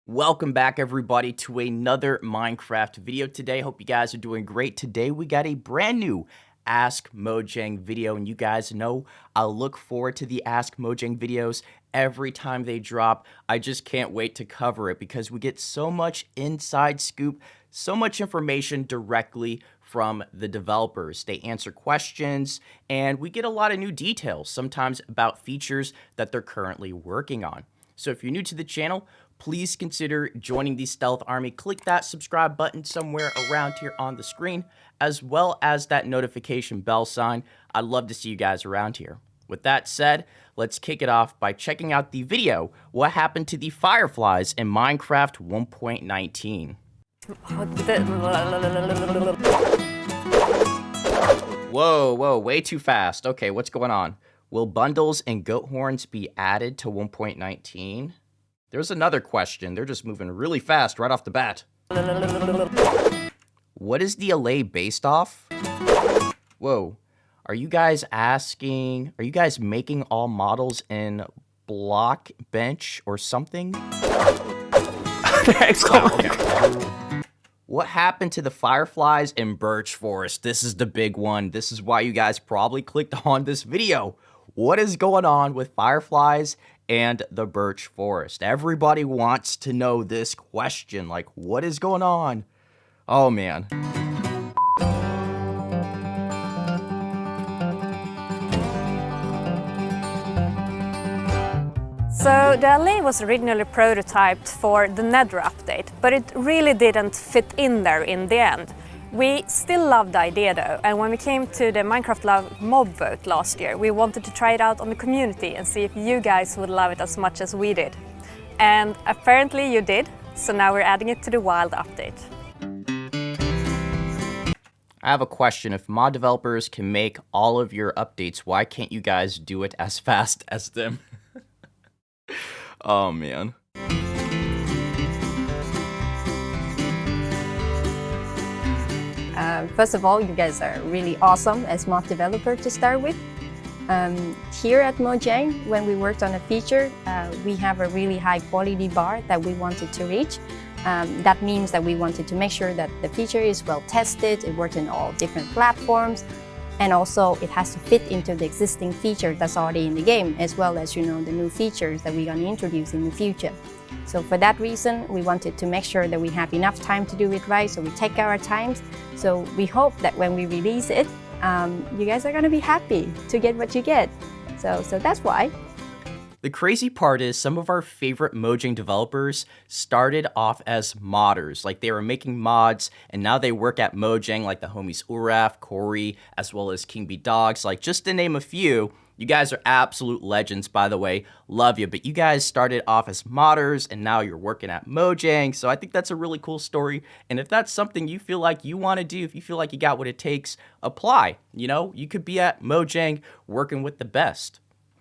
Welcome back, everybody, to another Minecraft video today. Hope you guys are doing great. Today, we got a brand new Ask Mojang video, and you guys know I look forward to the Ask Mojang videos every time they drop. I just can't wait to cover it because we get so much inside scoop, so much information directly from the developers. They answer questions, and we get a lot of new details, sometimes about features that they're currently working on. So if you're new to the channel, please consider joining the Stealth Army. Click that subscribe button somewhere around here on the screen, as well as that notification bell sign. I'd love to see you guys around here. With that said, let's kick it off by checking out the video, What Happened to the Fireflies in Minecraft 1.19. Whoa, way too fast. Okay, what's going on? Will bundles and goat horns be added to 1.19? There's another question. They're just moving really fast right off the bat. What is the allay based off? Whoa. Are you guys making all models in block, bench, or something? What happened to the Fireflies in Birch Forest? This is the big one. This is why you guys probably clicked on this video. What is going on with Fireflies and the Birch Forest? Everybody wants to know this question. Like, what is going on? Oh, man. So the alley was originally prototyped for the Nether update, but it really didn't fit in there in the end. We still love the idea though, and when we came to the Minecraft Love mob vote last year, we wanted to try it out on the community and see if you guys would love it as much as we did. And apparently you did, so now we're adding it to the wild update. I have a question. If mod developers can make all of your updates, why can't you guys do it as fast as them? Oh, man. First of all, you guys are really awesome as mod developer to start with. Here at Mojang, when we worked on a feature, we have a really high quality bar that we wanted to reach. That means that we wanted to make sure that the feature is well tested, it works in all different platforms, and also it has to fit into the existing feature that's already in the game, as well as, the new features that we're going to introduce in the future. So for that reason, we wanted to make sure that we have enough time to do it right, so we take our times. So we hope that when we release it, you guys are going to be happy to get what you get. So that's why. The crazy part is some of our favorite Mojang developers started off as modders. Like, they were making mods, and now they work at Mojang, like the homies Uraf, Corey, as well as King B Dogs. Like, just to name a few. You guys are absolute legends, by the way. Love you. But you guys started off as modders, and now you're working at Mojang. So I think that's a really cool story. And if that's something you feel like you want to do, if you feel like you got what it takes, apply. You could be at Mojang working with the best.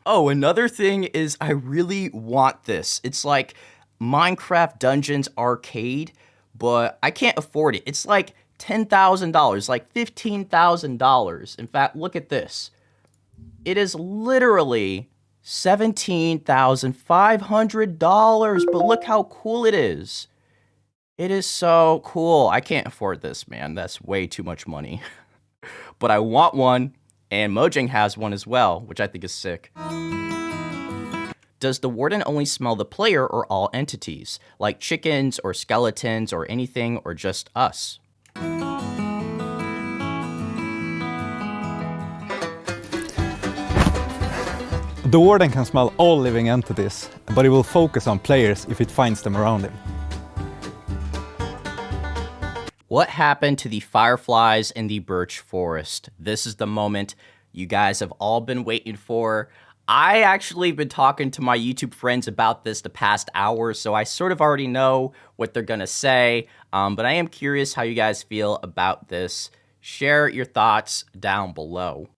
Oh, another thing is I really want this. It's like Minecraft Dungeons Arcade, but I can't afford it. It's like $10,000, like $15,000. In fact, look at this. It is literally $17,500, but look how cool it is. It is so cool. I can't afford this, man. That's way too much money. But I want one. And Mojang has one as well, which I think is sick. Does the warden only smell the player or all entities, like chickens or skeletons or anything, or just us? The warden can smell all living entities, but he will focus on players if it finds them around him. What happened to the Fireflies in the Birch Forest? This is the moment you guys have all been waiting for. I actually been talking to my YouTube friends about this the past hour, so I sort of already know what they're gonna say, but I am curious how you guys feel about this. Share your thoughts down below.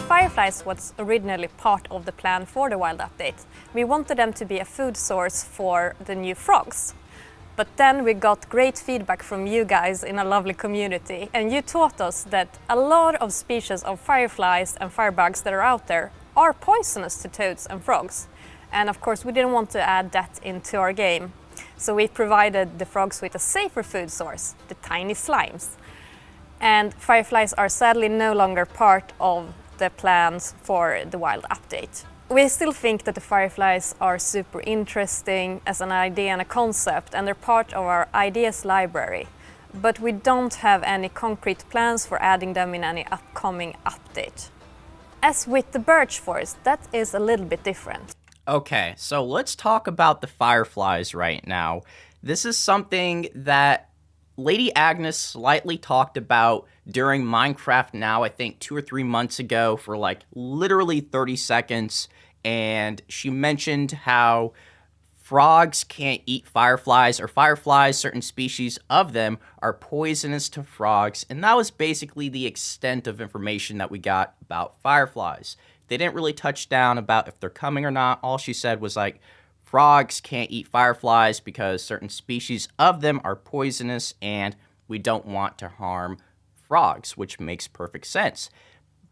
Fireflies was originally part of the plan for the wild update. We wanted them to be a food source for the new frogs. But then we got great feedback from you guys in a lovely community, and you taught us that a lot of species of fireflies and firebugs that are out there are poisonous to toads and frogs. And of course, we didn't want to add that into our game. So we provided the frogs with a safer food source, the tiny slimes. And fireflies are sadly no longer part of the plans for the wild update. We still think that the fireflies are super interesting as an idea and a concept, and they're part of our ideas library. But we don't have any concrete plans for adding them in any upcoming update. As with the birch forest, that is a little bit different. Okay, so let's talk about the fireflies right now. This is something that Lady Agnes slightly talked about during Minecraft Now, I think 2 or 3 months ago, for like literally 30 seconds. And she mentioned how frogs can't eat fireflies, or fireflies, certain species of them, are poisonous to frogs. And that was basically the extent of information that we got about fireflies. They didn't really touch down about if they're coming or not. All she said was like, frogs can't eat fireflies because certain species of them are poisonous and we don't want to harm frogs, which makes perfect sense.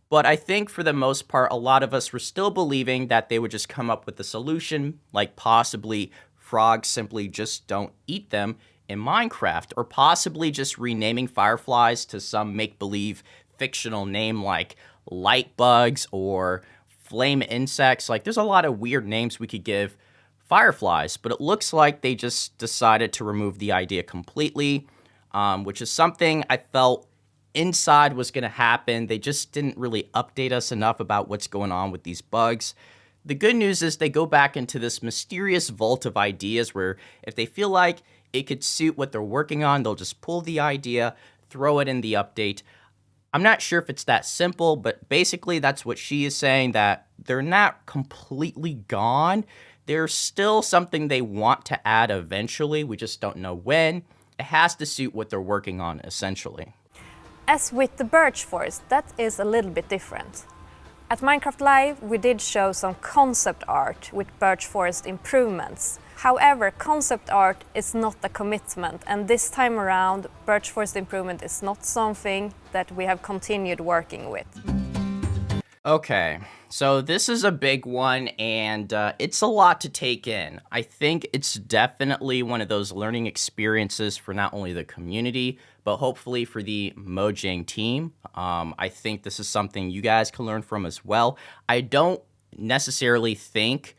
But I think for the most part, a lot of us were still believing that they would just come up with a solution, like possibly frogs simply just don't eat them in Minecraft, or possibly just renaming fireflies to some make-believe fictional name like light bugs or flame insects. Like, there's a lot of weird names we could give fireflies, but it looks like they just decided to remove the idea completely, which is something I felt inside was going to happen. They just didn't really update us enough about what's going on with these bugs. The good news is they go back into this mysterious vault of ideas where if they feel like it could suit what they're working on, they'll just pull the idea, throw it in the update. I'm not sure if it's that simple, but basically that's what she is saying, that they're not completely gone. There's still something they want to add eventually. We just don't know when. It has to suit what they're working on, essentially. As with the birch forest, that is a little bit different. At Minecraft Live, we did show some concept art with birch forest improvements. However, concept art is not a commitment, and this time around, birch forest improvement is not something that we have continued working with. Okay, so this is a big one, and it's a lot to take in. I think it's definitely one of those learning experiences for not only the community, but hopefully for the Mojang team. I think this is something you guys can learn from as well. I don't necessarily think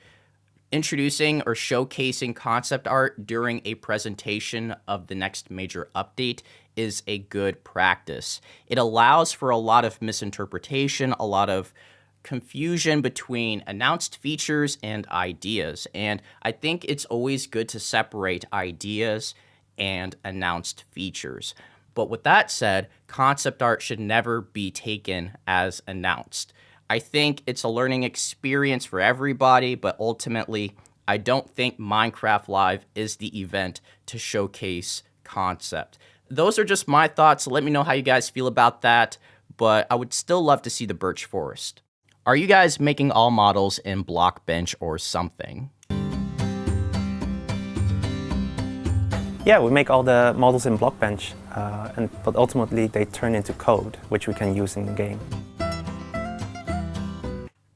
introducing or showcasing concept art during a presentation of the next major update is a good practice. It allows for a lot of misinterpretation, a lot of confusion between announced features and ideas. And I think it's always good to separate ideas and announced features. But with that said, concept art should never be taken as announced. I think it's a learning experience for everybody, but ultimately, I don't think Minecraft Live is the event to showcase concept. Those are just my thoughts. Let me know how you guys feel about that, but I would still love to see the birch forest. Are you guys making all models in Blockbench or something? Yeah, we make all the models in Blockbench, but ultimately they turn into code, which we can use in the game.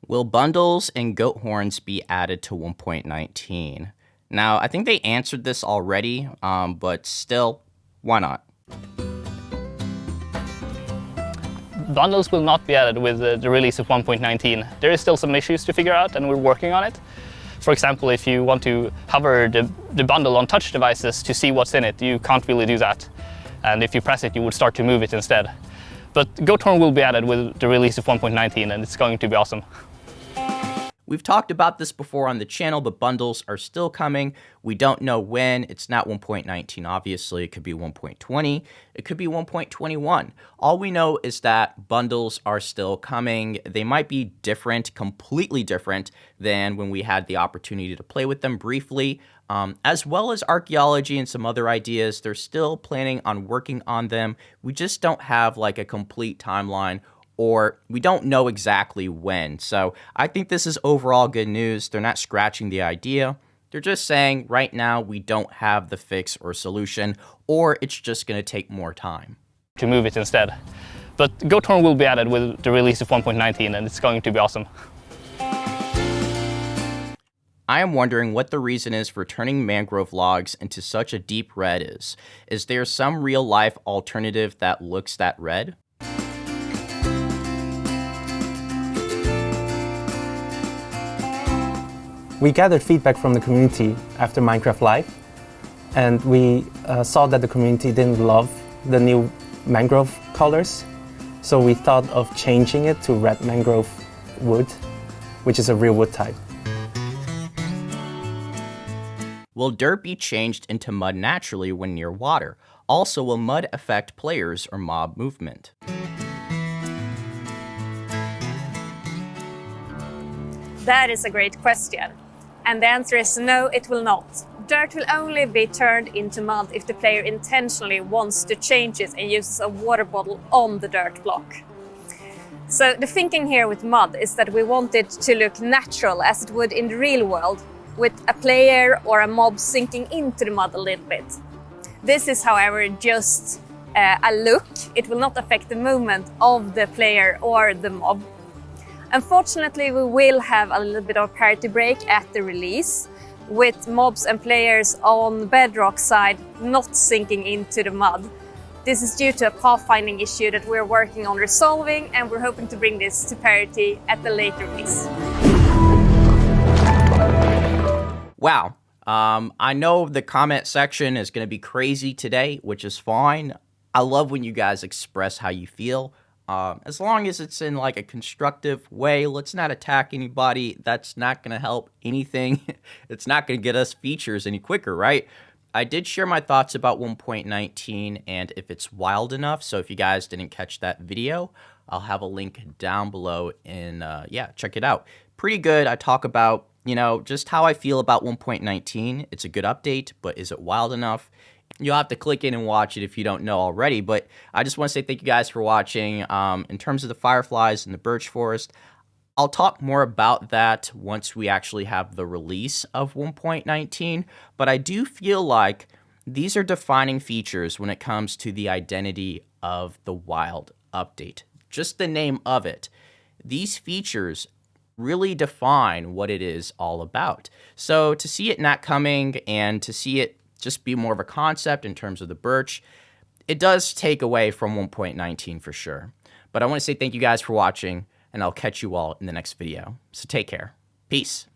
Will bundles and goat horns be added to 1.19? Now, I think they answered this already, but still, why not? Bundles will not be added with the release of 1.19. There is still some issues to figure out, and we're working on it. For example, if you want to hover the bundle on touch devices to see what's in it, you can't really do that. And if you press it, you would start to move it instead. But goat horn will be added with the release of 1.19, and it's going to be awesome. We've talked about this before on the channel, but bundles are still coming. We don't know when. It's not 1.19, obviously. It could be 1.20. It could be 1.21. All we know is that bundles are still coming. They might be different, completely different than when we had the opportunity to play with them briefly. As well as archaeology and some other ideas, they're still planning on working on them. We just don't have like a complete timeline, or we don't know exactly when. So I think this is overall good news. They're not scratching the idea. They're just saying right now we don't have the fix or solution, or it's just going to take more time. To move it instead. But goat horn will be added with the release of 1.19, and it's going to be awesome. I am wondering what the reason is for turning mangrove logs into such a deep red is. Is there some real-life alternative that looks that red? We gathered feedback from the community after Minecraft Live, and we saw that the community didn't love the new mangrove colors, so we thought of changing it to red mangrove wood, which is a real wood type. Will dirt be changed into mud naturally when near water? Also, will mud affect players or mob movement? That is a great question. And the answer is no, it will not. Dirt will only be turned into mud if the player intentionally wants to change it and uses a water bottle on the dirt block. So the thinking here with mud is that we want it to look natural as it would in the real world, with a player or a mob sinking into the mud a little bit. This is, however, just a look. It will not affect the movement of the player or the mob. Unfortunately, we will have a little bit of parity break at the release, with mobs and players on bedrock side not sinking into the mud. This is due to a pathfinding issue that we're working on resolving, and we're hoping to bring this to parity at the later release. Wow. I know the comment section is going to be crazy today, which is fine. I love when you guys express how you feel. As long as it's in like a constructive way, let's not attack anybody. That's not going to help anything. It's not going to get us features any quicker, right? I did share my thoughts about 1.19 and if it's wild enough. So if you guys didn't catch that video, I'll have a link down below and yeah, check it out. Pretty good. I talk about, you know, just how I feel about 1.19. It's a good update, but is it wild enough? You'll have to click in and watch it if you don't know already, but I just want to say thank you guys for watching. In terms of the Fireflies and the Birch Forest, I'll talk more about that once we actually have the release of 1.19, but I do feel like these are defining features when it comes to the identity of the Wild update. Just the name of it. These features really define what it is all about. So to see it not coming and to see it just be more of a concept in terms of the Birch, it does take away from 1.19 for sure. But I want to say thank you guys for watching, and I'll catch you all in the next video. So take care. Peace.